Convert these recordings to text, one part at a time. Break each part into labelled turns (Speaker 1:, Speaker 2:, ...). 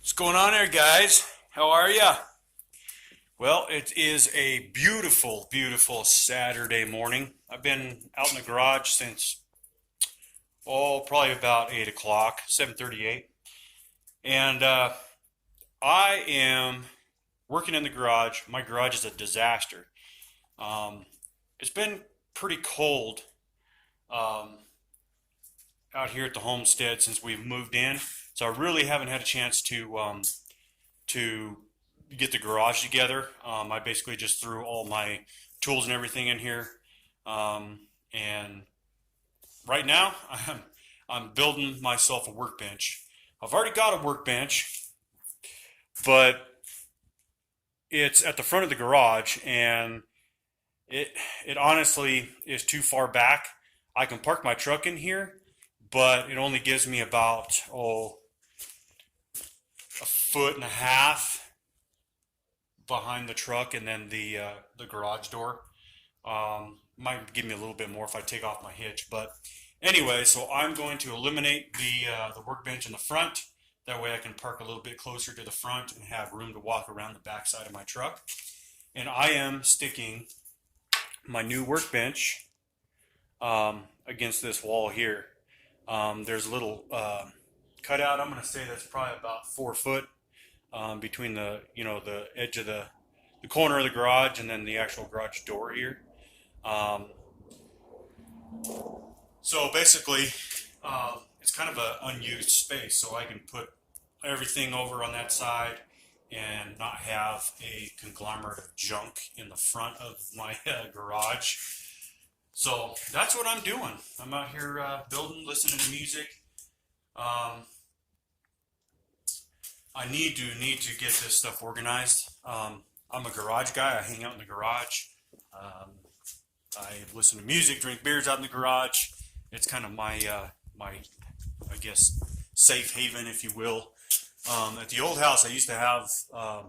Speaker 1: What's going on there, guys? How are ya? Well, it is a beautiful, beautiful Saturday morning. I've been out in the garage since, probably about 8 o'clock, 7:38. And I am working in the garage. My garage is a disaster. Um, it's been pretty cold um, out here at the homestead since we've moved in. So I really haven't had a chance to get the garage together. I basically just threw all my tools and everything in here, and right now I'm building myself a workbench. I've already got a workbench, but it's at the front of the garage, and it it honestly is too far back. I can park my truck in here, but it only gives me about a foot and a half behind the truck, and then the garage door. Might give me a little bit more if I take off my hitch, but anyway, so I'm going to eliminate the workbench in the front. That way, I can park a little bit closer to the front and have room to walk around the back side of my truck. And I am sticking my new workbench against this wall here. There's a little cutout. I'm going to say that's probably about 4 foot between the edge of the corner of the garage and then the actual garage door here. Um, so basically, it's kind of an unused space, so I can put everything over on that side and not have a conglomerate of junk in the front of my garage. So that's what I'm doing. I'm out here building, listening to music. Um, I need to get this stuff organized. I'm a garage guy. I hang out in the garage. Um, I listen to music, drink beers out in the garage. It's kind of my I guess safe haven, if you will. At the old house, I used to have I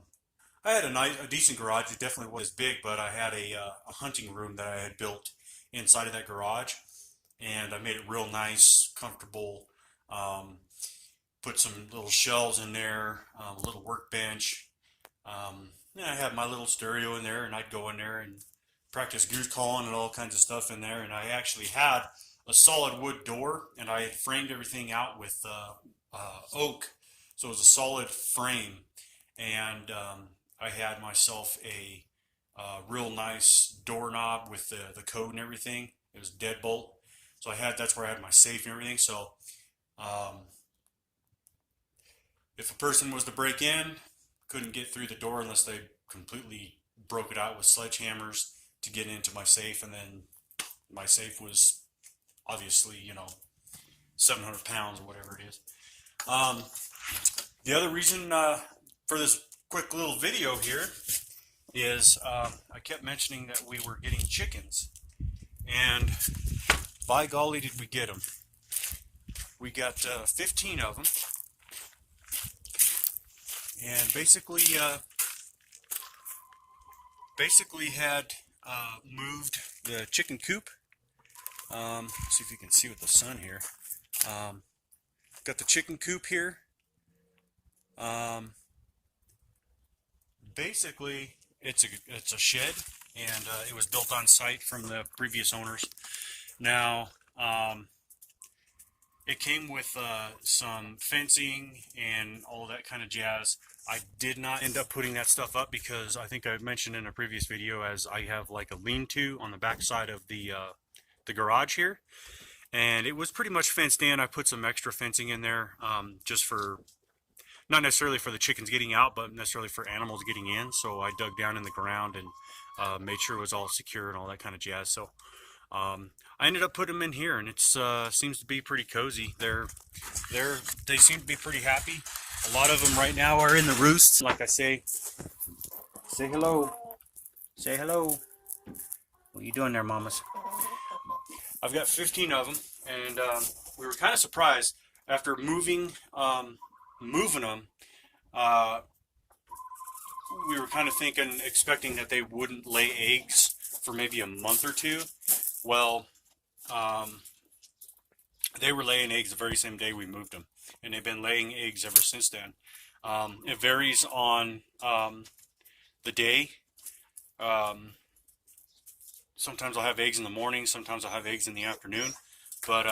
Speaker 1: had a decent garage. It definitely was big, but I had a hunting room that I had built inside of that garage, and I made it real nice, comfortable. Um, Put some little shelves in there, a little workbench. I had my little stereo in there, and I'd go in there and practice goose calling and all kinds of stuff in there. And I actually had a solid wood door, and I had framed everything out with oak, so it was a solid frame. And I had myself a real nice doorknob with the code and everything. It was deadbolt, so that's where I had my safe and everything. So um, if a person was to break in, couldn't get through the door unless they completely broke it out with sledgehammers to get into my safe. And then my safe was obviously, 700 pounds or whatever it is. Um, the other reason for this quick little video here is I kept mentioning that we were getting chickens. And by golly, did we get them. We got 15 of them. And basically had moved the chicken coop. See if you can see with the sun here. Got the chicken coop here. Basically, it's a shed, and it was built on site from the previous owners. Now, it came with some fencing and all that kind of jazz. I did not end up putting that stuff up because I think I mentioned in a previous video, as I have like a lean-to on the back side of the garage here, and it was pretty much fenced in. I put some extra fencing in there, just for, not necessarily for the chickens getting out, but necessarily for animals getting in. So I dug down in the ground and made sure it was all secure and all that kind of jazz. So I ended up putting them in here, and it's seems to be pretty cozy. They seem to be pretty happy. A lot of them right now are in the roosts. Like I say hello. Say hello. What are you doing there, mamas? I've got 15 of them, and we were kind of surprised after moving them. We were kind of expecting that they wouldn't lay eggs for maybe a month or two. Well, they were laying eggs the very same day we moved them, and they've been laying eggs ever since then. It varies on the day. Sometimes I'll have eggs in the morning, sometimes I'll have eggs in the afternoon, but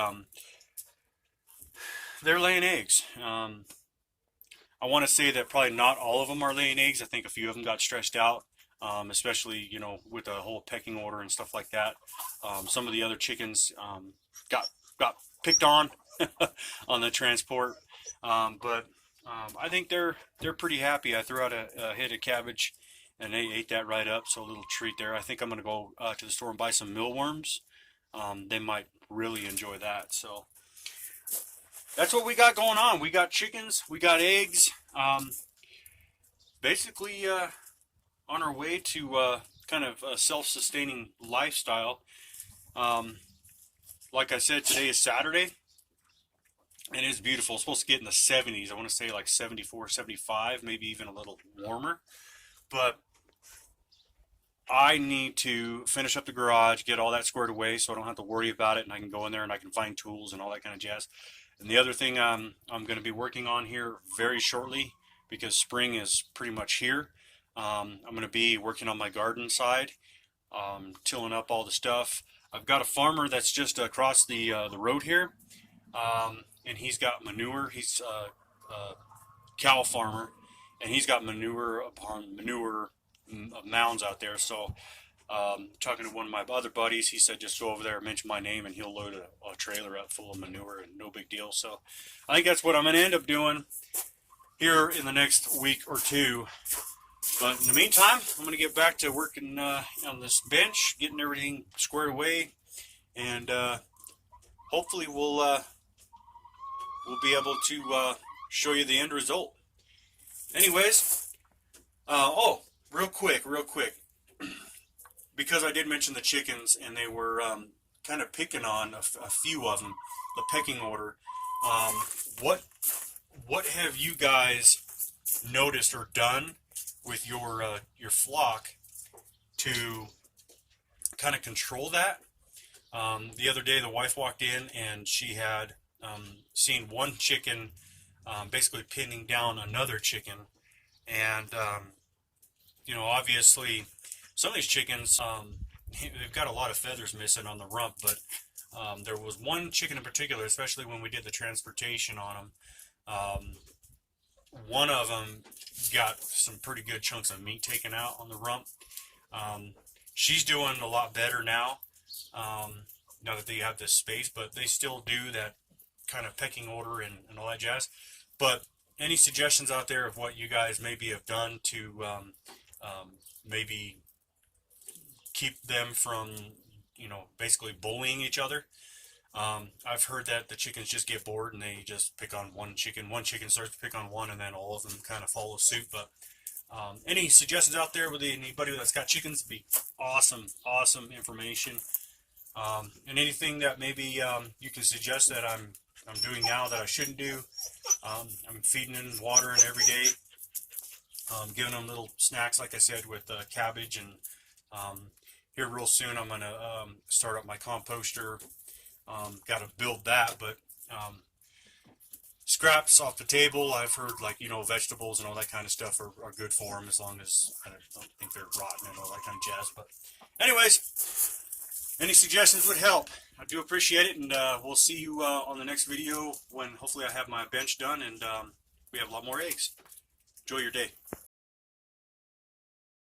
Speaker 1: they're laying eggs. I want to say that probably not all of them are laying eggs. I think a few of them got stressed out, especially with the whole pecking order and stuff like that. Some of the other chickens got picked on on the transport, but I think they're pretty happy. I threw out a head of cabbage, and they ate that right up. So a little treat there. I think I'm gonna go to the store and buy some mealworms. They might really enjoy that. So that's what we got going on. We got chickens, we got eggs. Basically, on our way to kind of a self-sustaining lifestyle. Like I said, today is Saturday, and it's beautiful. It's supposed to get in the 70s. I want to say like 74, 75, maybe even a little warmer. But I need to finish up the garage, get all that squared away so I don't have to worry about it, and I can go in there and I can find tools and all that kind of jazz. And the other thing I'm going to be working on here very shortly, because spring is pretty much here, I'm going to be working on my garden side, tilling up all the stuff. I've got a farmer that's just across the road here, and he's got manure. He's a cow farmer, and he's got manure upon manure mounds out there. So talking to one of my other buddies, he said just go over there and mention my name and he'll load a trailer up full of manure, and no big deal. So I think that's what I'm going to end up doing here in the next week or two. But in the meantime, I'm going to get back to working on this bench, getting everything squared away, and hopefully we'll be able to show you the end result. Anyways, oh, real quick, because I did mention the chickens and they were kind of picking on a few of them, the pecking order. What have you guys noticed or done with your flock to kind of control that? The other day, the wife walked in and she had seen one chicken basically pinning down another chicken, and obviously some of these chickens, they've got a lot of feathers missing on the rump, but there was one chicken in particular, especially when we did the transportation on them. One of them got some pretty good chunks of meat taken out on the rump. She's doing a lot better now, now that they have this space, but they still do that kind of pecking order and all that jazz. But any suggestions out there of what you guys maybe have done to maybe keep them from, basically bullying each other? I've heard that the chickens just get bored and they just pick on one chicken. One chicken starts to pick on one, and then all of them kind of follow suit. But any suggestions out there with anybody that's got chickens would be awesome information. And anything that maybe you can suggest that I'm doing now that I shouldn't do. I'm feeding them, watering every day, giving them little snacks, like I said, with cabbage. And here real soon I'm going to start up my composter. Got to build that, but scraps off the table, I've heard, like, vegetables and all that kind of stuff are good for them, as long as I don't think they're rotten and all that kind of jazz. But anyways, any suggestions would help. I do appreciate it, and we'll see you on the next video when hopefully I have my bench done and we have a lot more eggs. Enjoy your day.